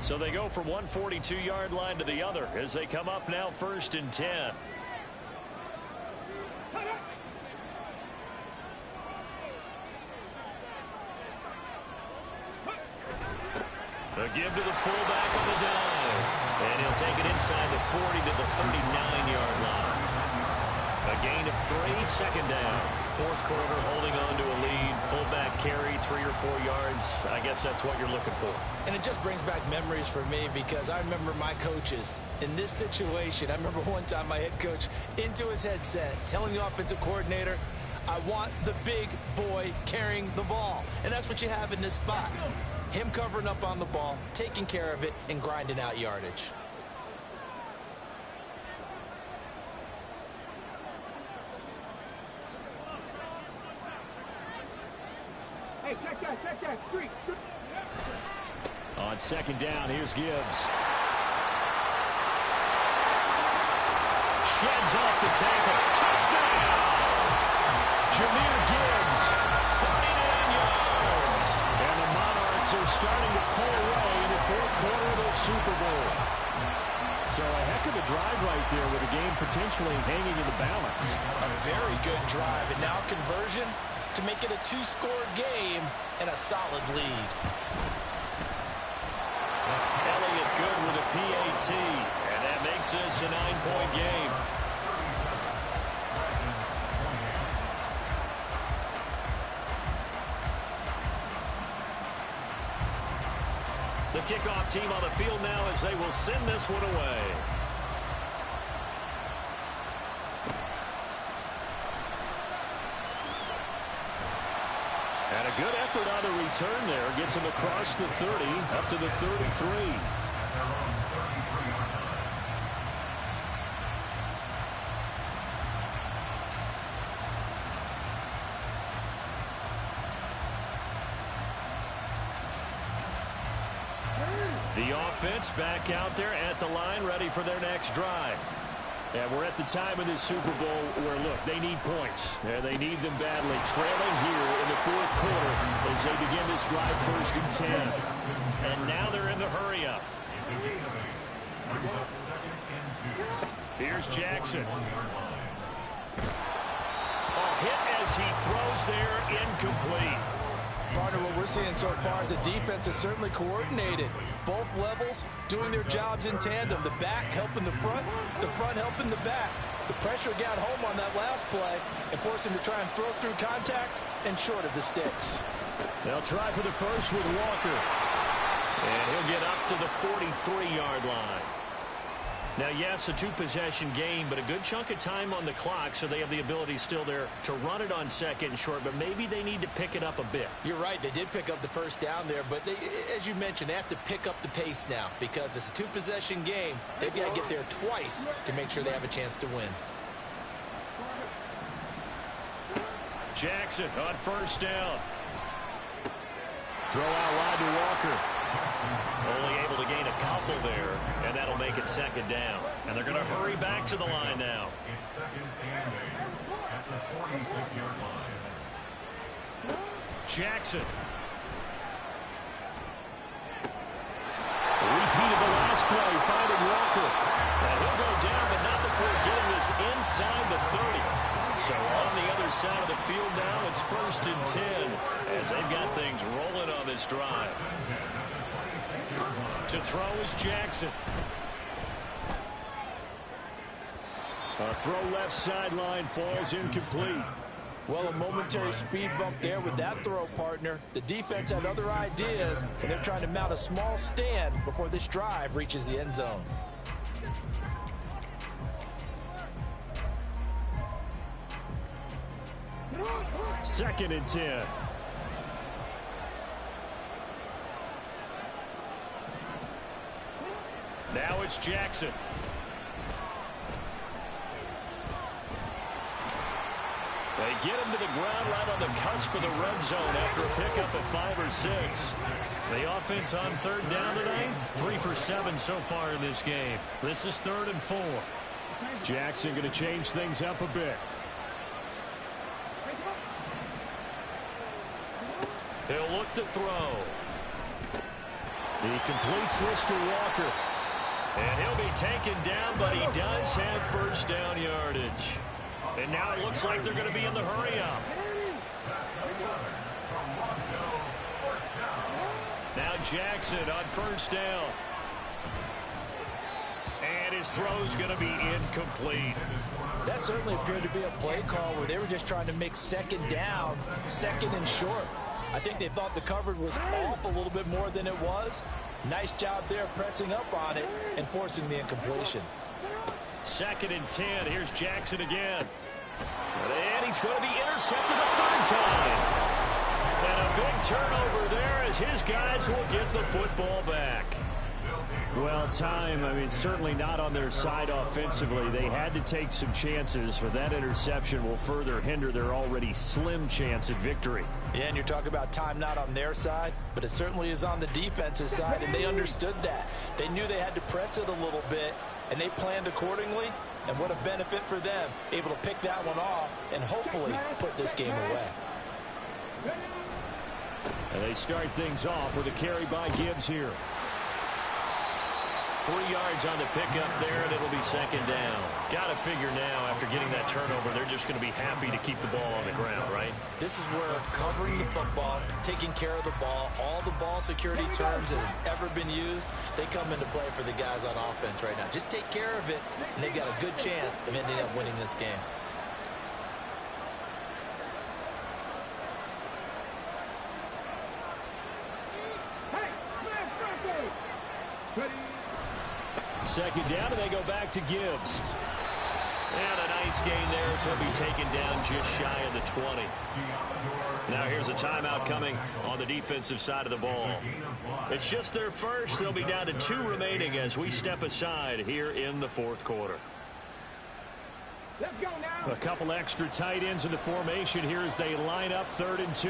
So they go from one 42-yard line to the other as they come up now 1st and 10. A give to the fullback on the dive. And he'll take it inside the 40 to the 39-yard line. A gain of 3, 2nd down. Fourth quarter, holding on to a lead. Fullback carry, 3 or 4 yards. I guess that's what you're looking for. And it just brings back memories for me because I remember my coaches in this situation. I remember one time my head coach into his headset telling the offensive coordinator, I want the big boy carrying the ball. And that's what you have in this spot. Him covering up on the ball, taking care of it, and grinding out yardage. Hey, check that. Street. On 2nd down, here's Gibbs. Sheds off the tackle. Touchdown! Jahmyr Gibbs, 39 yards. And the Monarchs are starting to pull away in the fourth quarter of the Super Bowl. So a heck of a drive right there with the game potentially hanging in the balance. A very good drive, and now conversion to make it a 2-score game and a solid lead. Elliott good with a PAT, and that makes this a 9-point game. The kickoff team on the field now as they will send this one away. And a good effort on the return there. Gets him across the 30, up to the 33. The offense back out there at the line, ready for their next drive. And we're at the time of this Super Bowl where, look, they need points. And they need them badly. Trailing here in the fourth quarter as they begin this drive, 1st and 10. And now they're in the hurry-up. Here's Jackson. A hit as he throws there, incomplete. Partner, what we're seeing so far is the defense is certainly coordinated. Both levels doing their jobs in tandem. The back helping the front helping the back. The pressure got home on that last play and forced him to try and throw through contact and short of the sticks. They'll try for the first with Walker. And he'll get up to the 43-yard line. Now, yes, a two-possession game, but a good chunk of time on the clock, so they have the ability still there to run it on 2nd and short, but maybe they need to pick it up a bit. You're right. They did pick up the first down there, but they, as you mentioned, they have to pick up the pace now because it's a two-possession game. They've got to get there twice to make sure they have a chance to win. Jackson on 1st down. Throw out wide to Walker. Only able to gain a couple there, and that'll make it 2nd down. And they're going to hurry back to the line now. It's 2nd and 8 at the 46-yard line. Jackson. Repeat of the last play, finding Walker. And he'll go down, but not before getting this inside the 30. So on the other side of the field now, it's 1st and 10 as they've got things rolling on this drive. To throw is Jackson. A throw left sideline falls incomplete. Well, a momentary speed bump there with that throw, partner. The defense had other ideas, and they're trying to mount a small stand before this drive reaches the end zone. Second and 10. Now it's Jackson. They get him to the ground right on the cusp of the red zone after a pickup of 5 or 6. The offense on 3rd down tonight, 3 for 7 so far in this game. This is 3rd and 4. Jackson going to change things up a bit. He'll look to throw. He completes this to Walker. And he'll be taken down, but he does have 1st down yardage. And now it looks like they're going to be in the hurry-up. Now Jackson on 1st down. And his throw's going to be incomplete. That certainly appeared to be a play call where they were just trying to make 2nd down, 2nd and short. I think they thought the coverage was off a little bit more than it was. Nice job there pressing up on it and forcing the incompletion. 2nd and 10. Here's Jackson again. And he's going to be intercepted a 3rd time. And a big turnover there as his guys will get the football back. Well, time, I mean, certainly not on their side offensively. They had to take some chances, but that interception will further hinder their already slim chance at victory. Yeah, and you're talking about time not on their side, but it certainly is on the defense's side, and they understood that. They knew they had to press it a little bit, and they planned accordingly, and what a benefit for them, able to pick that one off and hopefully put this game away. And they start things off with a carry by Gibbs here. 3 yards on the pickup there, and it'll be 2nd down. Got to figure now, after getting that turnover, they're just going to be happy to keep the ball on the ground, right? This is where covering the football, taking care of the ball, all the ball security terms that have ever been used, they come into play for the guys on offense right now. Just take care of it, and they've got a good chance of ending up winning this game. Second down, and they go back to Gibbs. And a nice gain there as he'll be taken down just shy of the 20. Now here's a timeout coming on the defensive side of the ball. It's just their first. They'll be down to 2 remaining as we step aside here in the fourth quarter. Let's go now. A couple extra tight ends in the formation here as they line up 3rd and 2.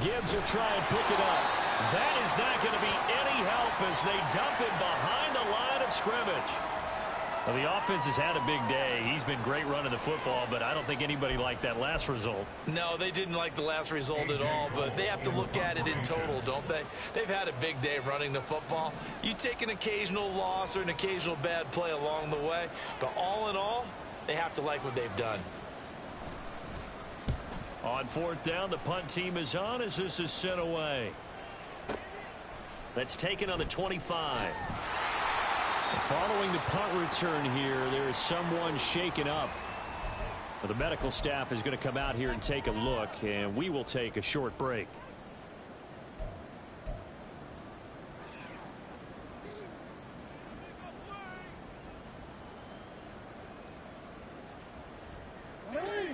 Gibbs will try and pick it up. That is not going to be any help as they dump him behind the line of scrimmage. Well, the offense has had a big day. He's been great running the football, but I don't think anybody liked that last result. No, they didn't like the last result at all, but they have to look at it in total, don't they? They've had a big day running the football. You take an occasional loss or an occasional bad play along the way, but all in all, they have to like what they've done. On 4th down, the punt team is on as this is sent away. That's taken on the 25. Following the punt return here, there is someone shaken up. Well, the medical staff is going to come out here and take a look, and we will take a short break.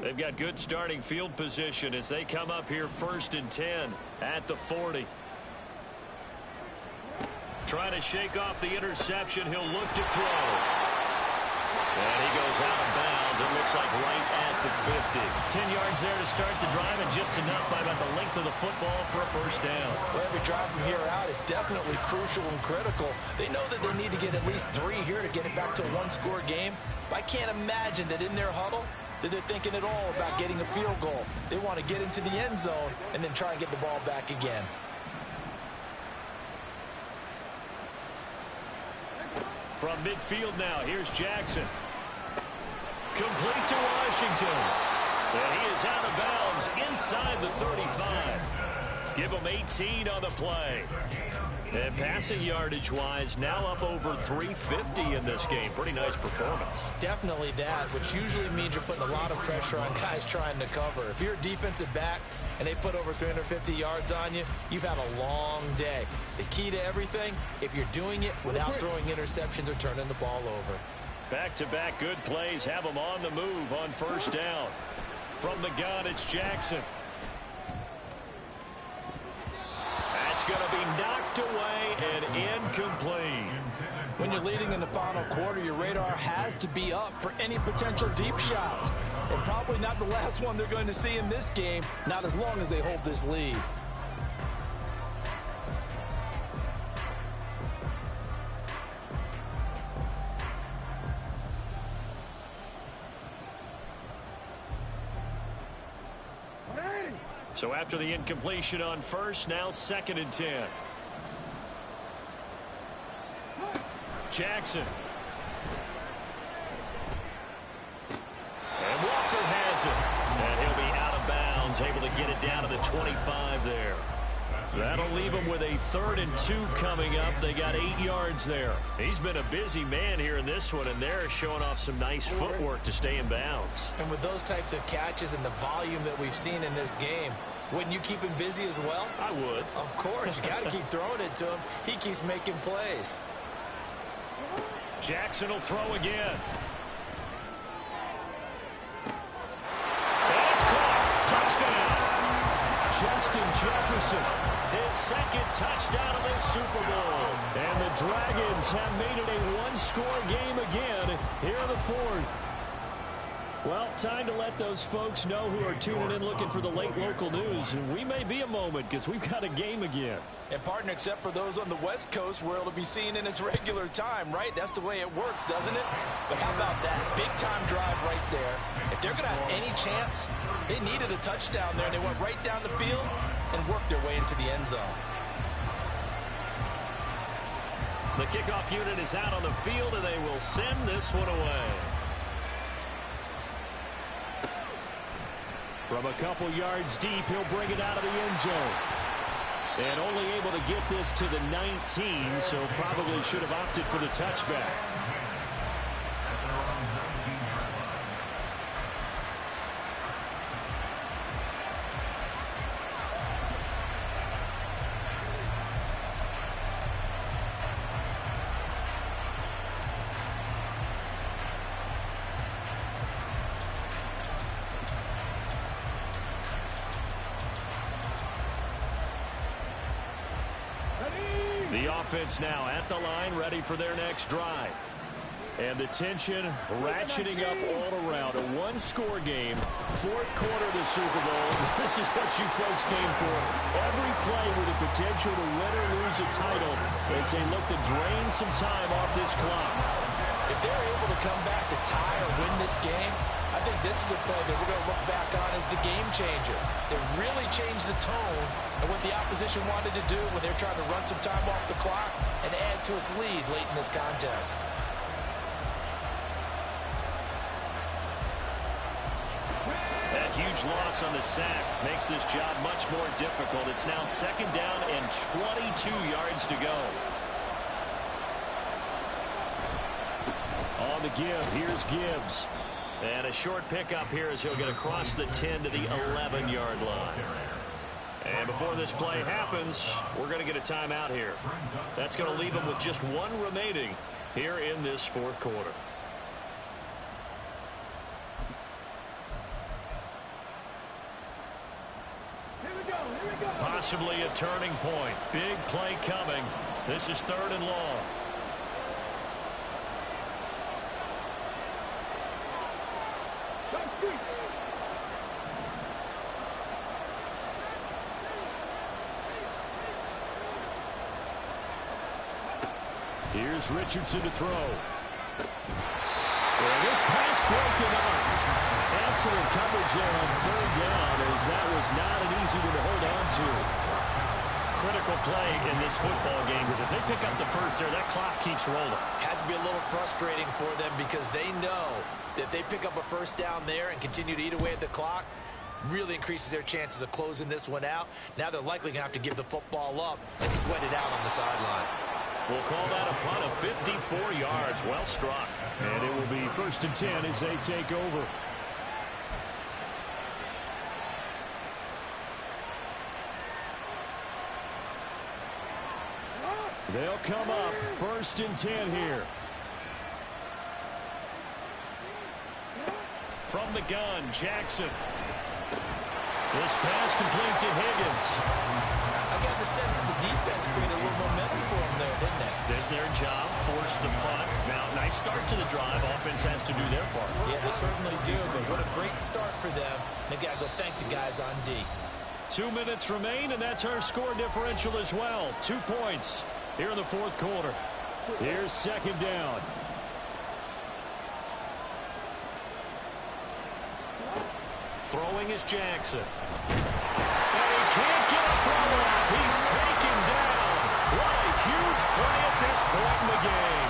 They've got good starting field position as they come up here 1st and 10 at the 40. Trying to shake off the interception. He'll look to throw. And he goes out of bounds. It looks like right at the 50. 10 yards there to start the drive, and just enough by about the length of the football for a first down. Well, every drive from here out is definitely crucial and critical. They know that they need to get at least 3 here to get it back to a 1-score game. But I can't imagine that in their huddle that they're thinking at all about getting a field goal. They want to get into the end zone and then try and get the ball back again. From midfield now, here's Jackson. Complete to Washington. And he is out of bounds inside the 35. Give him 18 on the play. And passing yardage-wise, now up over 350 in this game. Pretty nice performance. Definitely that, which usually means you're putting a lot of pressure on guys trying to cover. If you're a defensive back and they put over 350 yards on you, you've had a long day. The key to everything, if you're doing it without throwing interceptions or turning the ball over. Back-to-back good plays have them on the move on 1st down. From the gun, it's Jackson. That's going to be knocked away and incomplete. When you're leading in the final quarter, your radar has to be up for any potential deep shots. And probably not the last one they're going to see in this game, not as long as they hold this lead. So after the incompletion on 1st, now 2nd and 10. Jackson. And Walker has it. And he'll be out of bounds, able to get it down to the 25 there. That'll leave him with a 3rd and 2 coming up. They got 8 yards there. He's been a busy man here in this one, and they're showing off some nice footwork to stay in bounds. And with those types of catches and the volume that we've seen in this game, wouldn't you keep him busy as well? I would. Of course. You got to keep throwing it to him. He keeps making plays. Jackson will throw again. And it's caught. Touchdown. Justin Jefferson, his 2nd touchdown of the Super Bowl. And the Dragons have made it a 1-score game again here in the 4th. Well, time to let those folks know who are tuning in looking for the late local news. And we may be a moment because we've got a game again. And partner, except for those on the West Coast where it'll be seen in its regular time, right? That's the way it works, doesn't it? But how about that big-time drive right there? If they're going to have any chance, they needed a touchdown there, and they went right down the field and worked their way into the end zone. The kickoff unit is out on the field, and they will send this one away. From a couple yards deep, he'll bring it out of the end zone. And only able to get this to the 19, so probably should have opted for the touchback. offense now at the line, ready for their next drive. And the tension ratcheting up all around. A one-score game, fourth quarter of the Super Bowl. This is what you folks came for. Every play with the potential to win or lose a title as they look to drain some time off this clock. If they're able to come back to tie or win this game, I think this is a play that we're going to look back on as the game changer. They really changed the tone of what the opposition wanted to do when they're trying to run some time off the clock and add to its lead late in this contest. That huge loss on the sack makes this job much more difficult. It's now second down and 22 yards to go. On the give, here's Gibbs. And a short pickup here as he'll get across the 10 to the 11-yard line. And before this play happens, we're going to get a timeout here. That's going to leave him with just one remaining here in this fourth quarter. Possibly a turning point. Big play coming. This is third and long. Here's Richardson to throw. Well, this pass broken up. Excellent coverage there on third down, as that was not an easy one to hold on to. Critical play in this football game, because if they pick up the first there, that clock keeps rolling. Has to be a little frustrating for them because they know that if they pick up a first down there and continue to eat away at the clock, really increases their chances of closing this one out. Now they're likely going to have to give the football up and sweat it out on the sideline. We'll call that a punt of 54 yards. Well struck. And it will be first and 10 as they take over. They'll come up first and 10 here. From the gun, Jackson. This pass complete to Higgins. I got the sense that the defense created a little momentum for them there, didn't they? Did their job, forced the punt. Now, nice start to the drive. Offense has to do their part. Yeah, they certainly do, but what a great start for them. They got to go thank the guys on D. 2 minutes remain, and that's our score differential as well. 2 points here in the fourth quarter. Here's second down. Throwing is Jackson. And he can't get a throw out. He's taken down. What a huge play at this point in the game.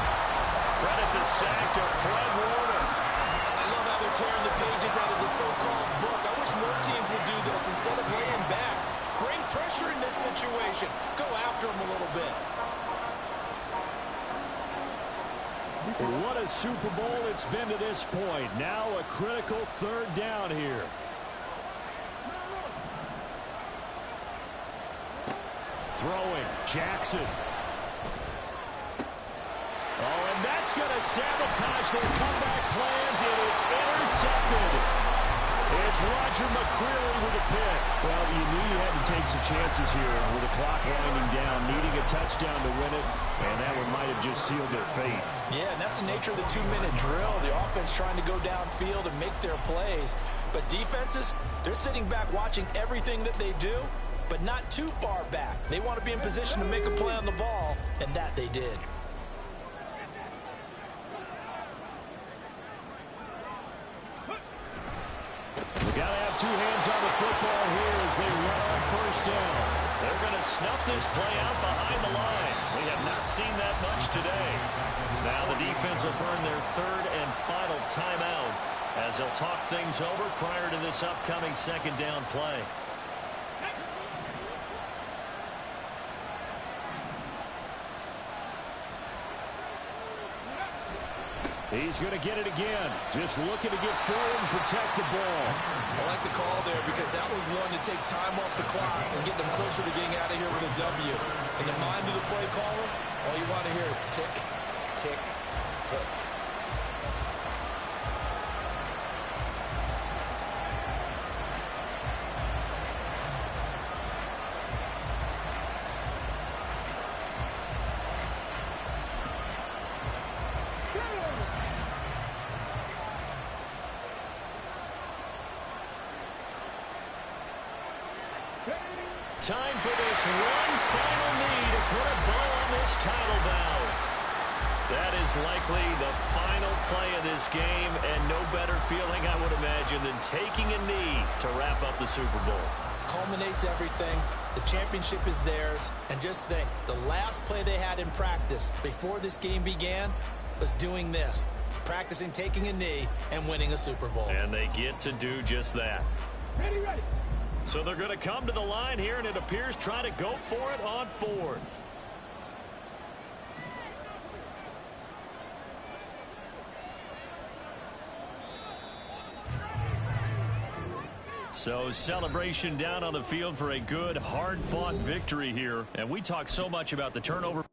Credit the sack to Fred Warner. I love how they're tearing the pages out of the so-called book. I wish more teams would do this instead of laying back. Bring pressure in this situation. Go after him a little bit. What a Super Bowl it's been to this point. Now a critical third down here. Throwing, Jackson. Oh, and that's going to sabotage their comeback plans. It is intercepted. It's Roger McCreary with a pick. Well, you knew you had to take some chances here with the clock winding down, needing a touchdown to win it, and that one might have just sealed their fate. Yeah, and that's the nature of the 2-minute drill. The offense trying to go downfield and make their plays. But defenses, they're sitting back watching everything that they do, but not too far back. They want to be in position to make a play on the ball, and that they did. We got to have two hands on the football here as they run on first down. They're going to snuff this play out behind the line. We have not seen that much today. Now the defense will burn their third and final timeout as they'll talk things over prior to this upcoming second down play. He's going to get it again. Just looking to get forward and protect the ball. I like the call there because that was one to take time off the clock and get them closer to getting out of here with a W. In the mind of the play caller, all you want to hear is tick, tick, tick. time for this one final knee to put a bow on this title bout. That is likely the final play of this game, and no better feeling, I would imagine, than taking a knee to wrap up the Super Bowl. Culminates everything. The championship is theirs. And just think, the last play they had in practice before this game began was doing this, practicing taking a knee and winning a Super Bowl. And they get to do just that. Ready, ready. So they're going to come to the line here, and it appears trying to go for it on fourth. So celebration down on the field for a good, hard-fought victory here. And we talk so much about the turnover.